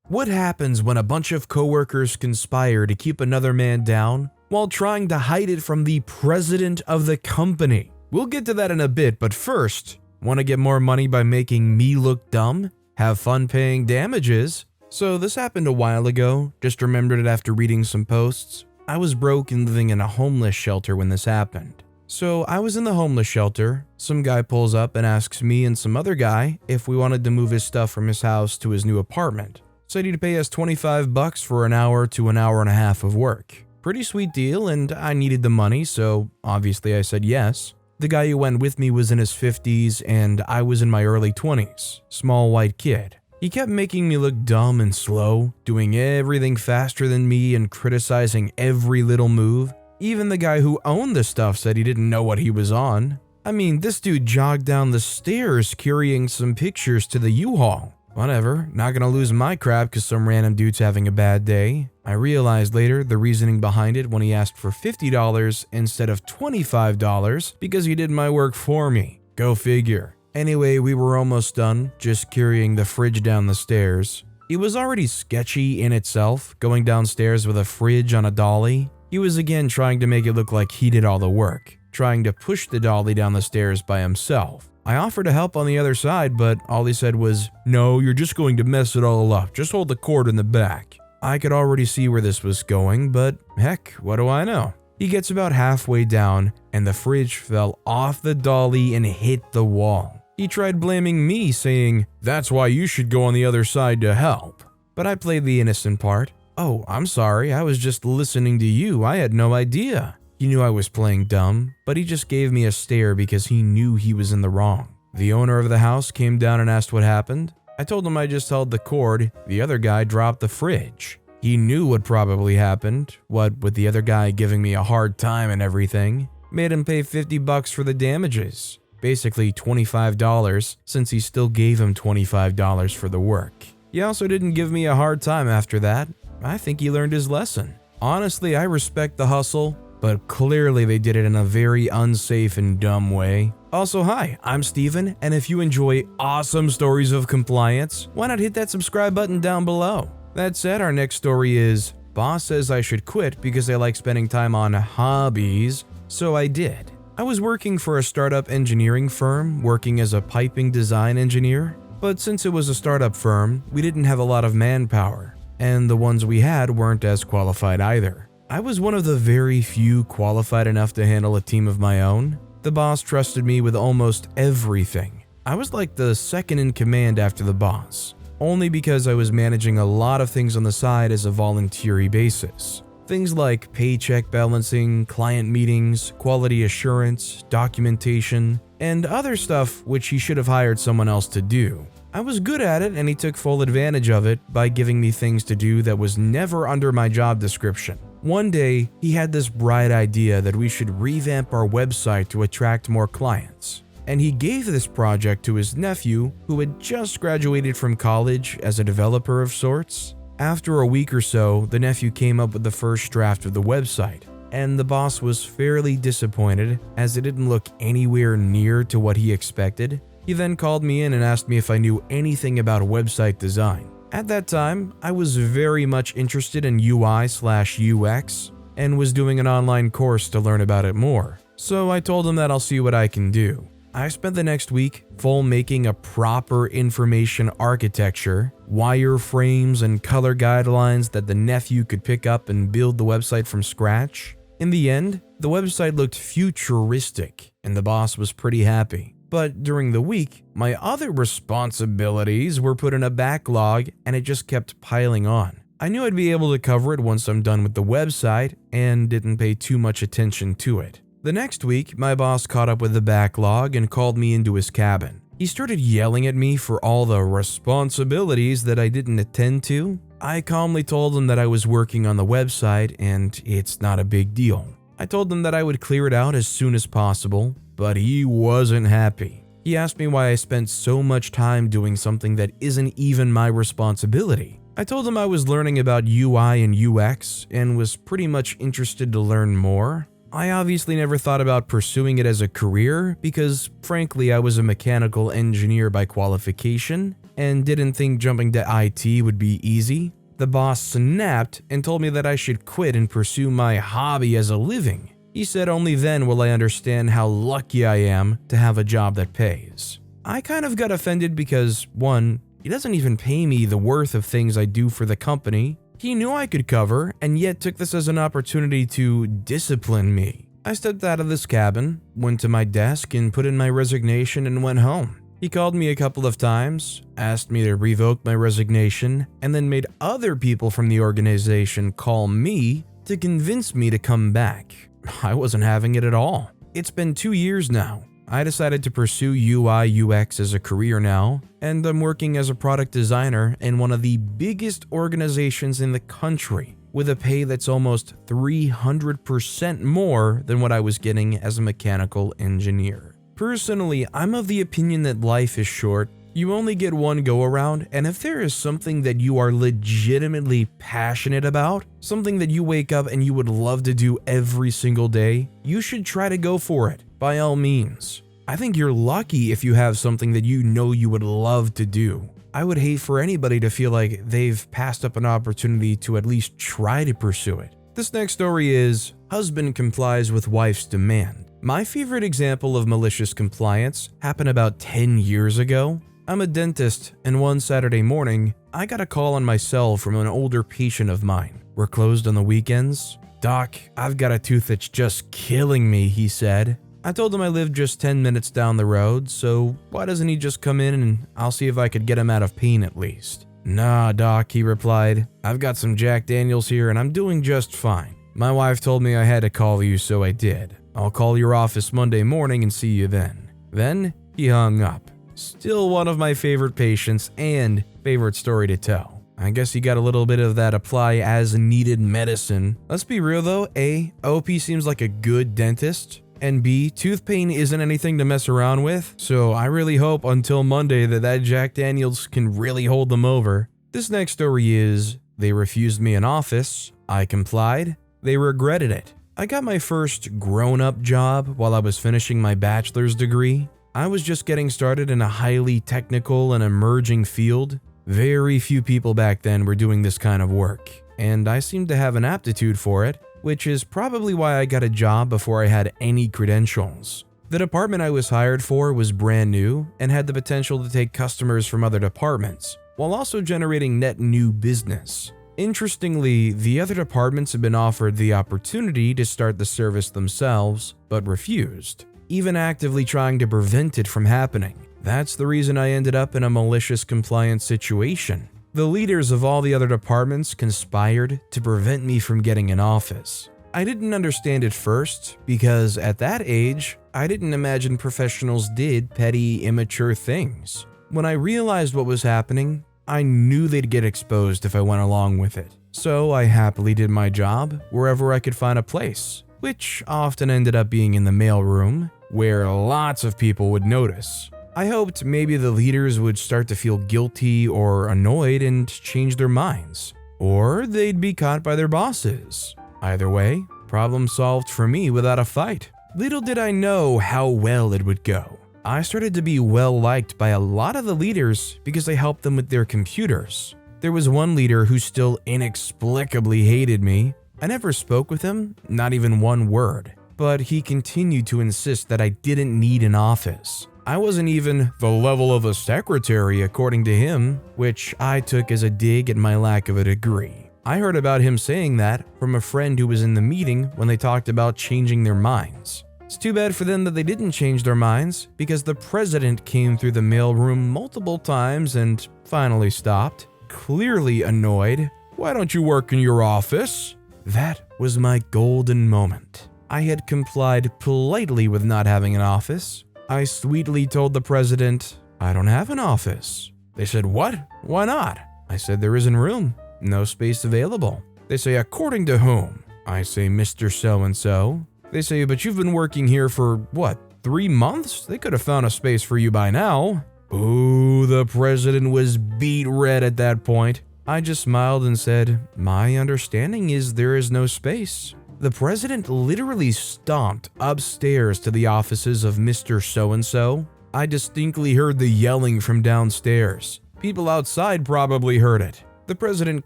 What happens when a bunch of coworkers conspire to keep another man down while trying to hide it from the president of the company? We'll get to that in a bit, but first, want to get more money by making me look dumb? Have fun paying damages? So this happened a while ago, just remembered it after reading some posts. I was broke and living in a homeless shelter when this happened. So I was in the homeless shelter, some guy pulls up and asks me and some other guy if we wanted to move his stuff from his house to his new apartment. Said he'd pay us $25 for an hour to an hour and a half of work. Pretty sweet deal, and I needed the money, so obviously I said yes. The guy who went with me was in his 50s and I was in my early 20s, small white kid. He kept making me look dumb and slow, doing everything faster than me and criticizing every little move. Even the guy who owned the stuff said he didn't know what he was on. I mean, this dude jogged down the stairs carrying some pictures to the U-Haul. Whatever, not gonna lose my crap because some random dude's having a bad day. I realized later the reasoning behind it when he asked for $50 instead of $25 because he did my work for me. Go figure. Anyway, we were almost done, just carrying the fridge down the stairs. It was already sketchy in itself, going downstairs with a fridge on a dolly. He was again trying to make it look like he did all the work, trying to push the dolly down the stairs by himself. I offered to help on the other side, but all he said was, "No, you're just going to mess it all up. Just hold the cord in the back." I could already see where this was going, but heck, what do I know? He gets about halfway down, and the fridge fell off the dolly and hit the wall. He tried blaming me, saying, "That's why you should go on the other side to help." But I played the innocent part. "Oh, I'm sorry, I was just listening to you. I had no idea." He knew I was playing dumb, but he just gave me a stare because he knew he was in the wrong. The owner of the house came down and asked what happened. I told him I just held the cord. The other guy dropped the fridge. He knew what probably happened, what with the other guy giving me a hard time and everything. Made him pay $50 for the damages. Basically $25 since he still gave him $25 for the work. He also didn't give me a hard time after that. I think he learned his lesson. Honestly, I respect the hustle, but clearly they did it in a very unsafe and dumb way. Also, hi, I'm Steven, and if you enjoy awesome stories of compliance, why not hit that subscribe button down below? That said, our next story is, boss says I should quit because I like spending time on hobbies, so I did. I was working for a startup engineering firm, working as a piping design engineer, but since it was a startup firm, we didn't have a lot of manpower, and the ones we had weren't as qualified either. I was one of the very few qualified enough to handle a team of my own. The boss trusted me with almost everything. I was like the second in command after the boss, only because I was managing a lot of things on the side as a voluntary basis. Things like paycheck balancing, client meetings, quality assurance, documentation, and other stuff which he should have hired someone else to do. I was good at it and he took full advantage of it by giving me things to do that was never under my job description. One day, he had this bright idea that we should revamp our website to attract more clients. And he gave this project to his nephew, who had just graduated from college as a developer of sorts. After a week or so, the nephew came up with the first draft of the website, and the boss was fairly disappointed as it didn't look anywhere near to what he expected. He then called me in and asked me if I knew anything about website design. At that time, I was very much interested in UI/UX and was doing an online course to learn about it more. So I told him that I'll see what I can do. I spent the next week full making a proper information architecture, wireframes and color guidelines that the nephew could pick up and build the website from scratch. In the end, the website looked futuristic and the boss was pretty happy. But during the week, my other responsibilities were put in a backlog and it just kept piling on. I knew I'd be able to cover it once I'm done with the website and didn't pay too much attention to it. The next week, my boss caught up with the backlog and called me into his cabin. He started yelling at me for all the responsibilities that I didn't attend to. I calmly told him that I was working on the website and it's not a big deal. I told him that I would clear it out as soon as possible, but he wasn't happy. He asked me why I spent so much time doing something that isn't even my responsibility. I told him I was learning about UI and UX and was pretty much interested to learn more. I obviously never thought about pursuing it as a career because, frankly, I was a mechanical engineer by qualification, and didn't think jumping to IT would be easy. The boss snapped and told me that I should quit and pursue my hobby as a living. He said only then will I understand how lucky I am to have a job that pays. I kind of got offended because, one, he doesn't even pay me the worth of things I do for the company. He knew I could cover and yet took this as an opportunity to discipline me. I stepped out of this cabin, went to my desk and put in my resignation and went home. He called me a couple of times, asked me to revoke my resignation, and then made other people from the organization call me to convince me to come back. I wasn't having it at all. It's been 2 years now. I decided to pursue UI UX as a career now, and I'm working as a product designer in one of the biggest organizations in the country, with a pay that's almost 300% more than what I was getting as a mechanical engineer. Personally, I'm of the opinion that life is short. You only get one go around, and if there is something that you are legitimately passionate about, something that you wake up and you would love to do every single day, you should try to go for it, by all means. I think you're lucky if you have something that you know you would love to do. I would hate for anybody to feel like they've passed up an opportunity to at least try to pursue it. This next story is, husband complies with wife's demand. My favorite example of malicious compliance happened about 10 years ago. I'm a dentist, and one Saturday morning, I got a call on my cell from an older patient of mine. We're closed on the weekends. "Doc, I've got a tooth that's just killing me," he said. I told him I lived just 10 minutes down the road, so why doesn't he just come in and I'll see if I could get him out of pain at least. "Nah, Doc," he replied. "I've got some Jack Daniels here and I'm doing just fine. My wife told me I had to call you, so I did. I'll call your office Monday morning and see you then." Then he hung up. Still one of my favorite patients and favorite story to tell. I guess he got a little bit of that apply as needed medicine. Let's be real though, A, OP seems like a good dentist, and B, tooth pain isn't anything to mess around with, so I really hope until Monday that Jack Daniels can really hold them over. This next story is, they refused me an office, I complied, they regretted it. I got my first grown-up job while I was finishing my bachelor's degree. I was just getting started in a highly technical and emerging field. Very few people back then were doing this kind of work, and I seemed to have an aptitude for it, which is probably why I got a job before I had any credentials. The department I was hired for was brand new and had the potential to take customers from other departments, while also generating net new business. Interestingly, the other departments had been offered the opportunity to start the service themselves, but refused, even actively trying to prevent it from happening. That's the reason I ended up in a malicious compliance situation. The leaders of all the other departments conspired to prevent me from getting an office. I didn't understand at first, because at that age, I didn't imagine professionals did petty, immature things. When I realized what was happening, I knew they'd get exposed if I went along with it. So I happily did my job wherever I could find a place, which often ended up being in the mailroom, where lots of people would notice. I hoped maybe the leaders would start to feel guilty or annoyed and change their minds, or they'd be caught by their bosses. Either way, problem solved for me without a fight. Little did I know how well it would go. I started to be well liked by a lot of the leaders because I helped them with their computers. There was one leader who still inexplicably hated me. I never spoke with him, not even one word, but he continued to insist that I didn't need an office. I wasn't even the level of a secretary according to him, which I took as a dig at my lack of a degree. I heard about him saying that from a friend who was in the meeting when they talked about changing their minds. It's too bad for them that they didn't change their minds, because the president came through the mailroom multiple times and finally stopped, clearly annoyed. "Why don't you work in your office?" That was my golden moment. I had complied politely with not having an office. I sweetly told the president, "I don't have an office." They said, "What? Why not?" I said, "There isn't room. No space available." They say, "According to whom?" I say, "Mr. So-and-so." They say, "But you've been working here for, what, 3 months? They could have found a space for you by now." Ooh, the president was beet red at that point. I just smiled and said, "My understanding is there is no space." The president literally stomped upstairs to the offices of Mr. So-and-so. I distinctly heard the yelling from downstairs. People outside probably heard it. The president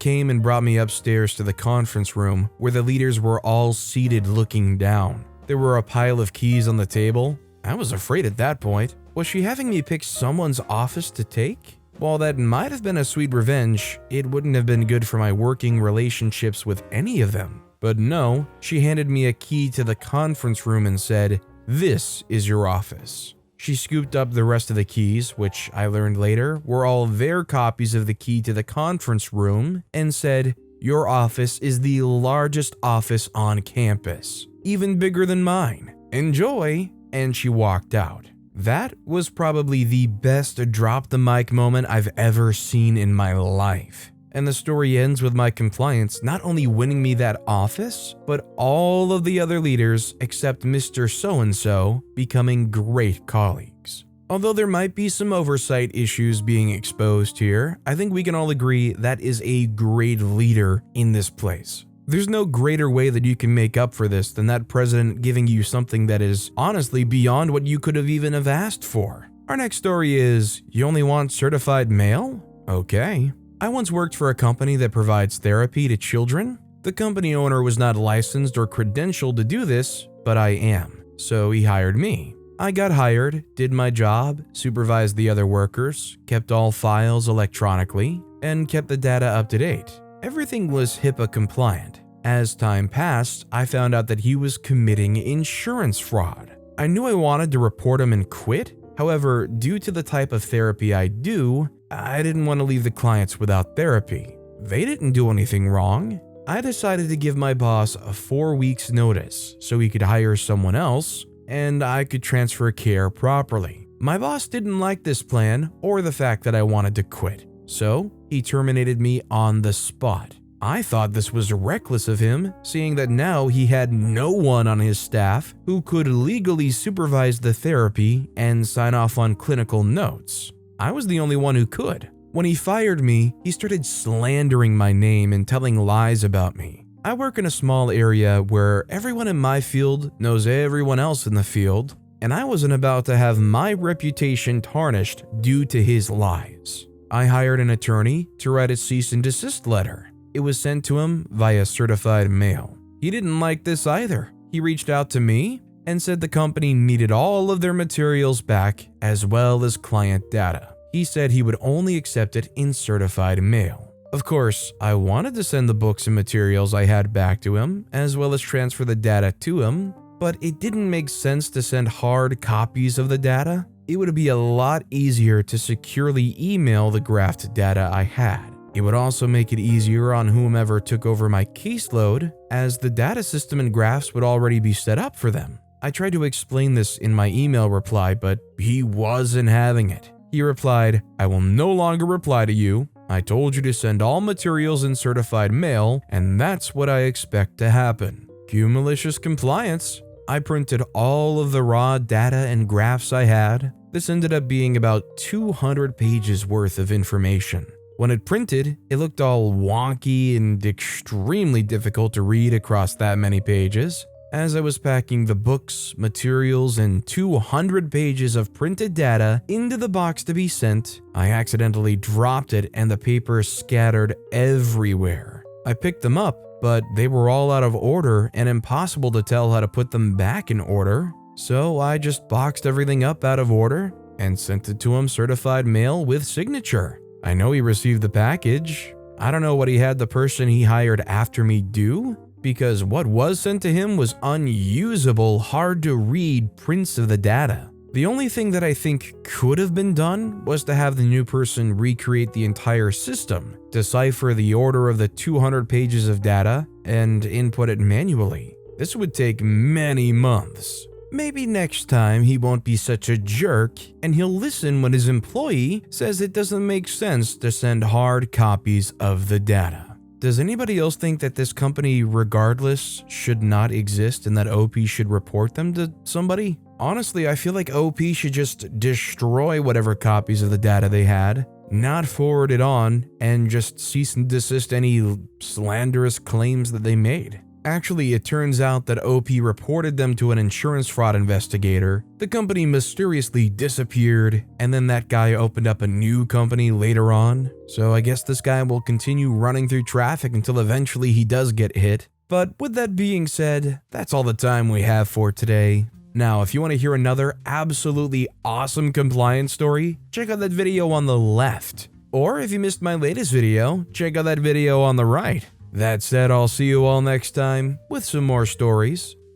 came and brought me upstairs to the conference room where the leaders were all seated looking down. There were a pile of keys on the table. I was afraid at that point. Was she having me pick someone's office to take? While that might have been a sweet revenge, it wouldn't have been good for my working relationships with any of them. But no, she handed me a key to the conference room and said, "This is your office." She scooped up the rest of the keys, which I learned later were all their copies of the key to the conference room, and said, "Your office is the largest office on campus, even bigger than mine. Enjoy," and she walked out. That was probably the best drop the mic moment I've ever seen in my life. And the story ends with my compliance not only winning me that office, but all of the other leaders except Mr. So-and-so becoming great colleagues. Although there might be some oversight issues being exposed here, I think we can all agree that is a great leader in this place. There's no greater way that you can make up for this than that president giving you something that is honestly beyond what you could have even have asked for. Our next story is, you only want certified mail? Okay. I once worked for a company that provides therapy to children. The company owner was not licensed or credentialed to do this, but I am. So he hired me. I got hired, did my job, supervised the other workers, kept all files electronically, and kept the data up to date. Everything was HIPAA compliant. As time passed, I found out that he was committing insurance fraud. I knew I wanted to report him and quit. However, due to the type of therapy I do, I didn't want to leave the clients without therapy. They didn't do anything wrong. I decided to give my boss a 4 weeks notice so he could hire someone else and I could transfer care properly. My boss didn't like this plan or the fact that I wanted to quit, so he terminated me on the spot. I thought this was reckless of him, seeing that now he had no one on his staff who could legally supervise the therapy and sign off on clinical notes. I was the only one who could. When he fired me, he started slandering my name and telling lies about me. I work in a small area where everyone in my field knows everyone else in the field, and I wasn't about to have my reputation tarnished due to his lies. I hired an attorney to write a cease and desist letter. It was sent to him via certified mail. He didn't like this either. He reached out to me and said the company needed all of their materials back as well as client data. He said he would only accept it in certified mail. Of course, I wanted to send the books and materials I had back to him as well as transfer the data to him, but it didn't make sense to send hard copies of the data. It would be a lot easier to securely email the graphed data I had. It would also make it easier on whomever took over my caseload, as the data system and graphs would already be set up for them. I tried to explain this in my email reply, but he wasn't having it. He replied, "I will no longer reply to you. I told you to send all materials in certified mail, and that's what I expect to happen." Cue malicious compliance. I printed all of the raw data and graphs I had. This ended up being about 200 pages worth of information. When it printed, it looked all wonky and extremely difficult to read across that many pages. As I was packing the books, materials, and 200 pages of printed data into the box to be sent, I accidentally dropped it and the paper scattered everywhere. I picked them up, but they were all out of order and impossible to tell how to put them back in order. So I just boxed everything up out of order and sent it to him certified mail with signature. I know he received the package. I don't know what he had the person he hired after me do, because what was sent to him was unusable, hard to read prints of the data. The only thing that I think could have been done was to have the new person recreate the entire system, decipher the order of the 200 pages of data, and input it manually. This would take many months. Maybe next time he won't be such a jerk and he'll listen when his employee says it doesn't make sense to send hard copies of the data. Does anybody else think that this company, regardless, should not exist and that OP should report them to somebody? Honestly, I feel like OP should just destroy whatever copies of the data they had, not forward it on, and just cease and desist any slanderous claims that they made. Actually, it turns out that OP reported them to an insurance fraud investigator, the company mysteriously disappeared, and then that guy opened up a new company later on. So I guess this guy will continue running through traffic until eventually he does get hit. But with that being said, that's all the time we have for today. Now, if you want to hear another absolutely awesome compliance story, check out that video on the left. Or if you missed my latest video, check out that video on the right. That said, I'll see you all next time with some more stories.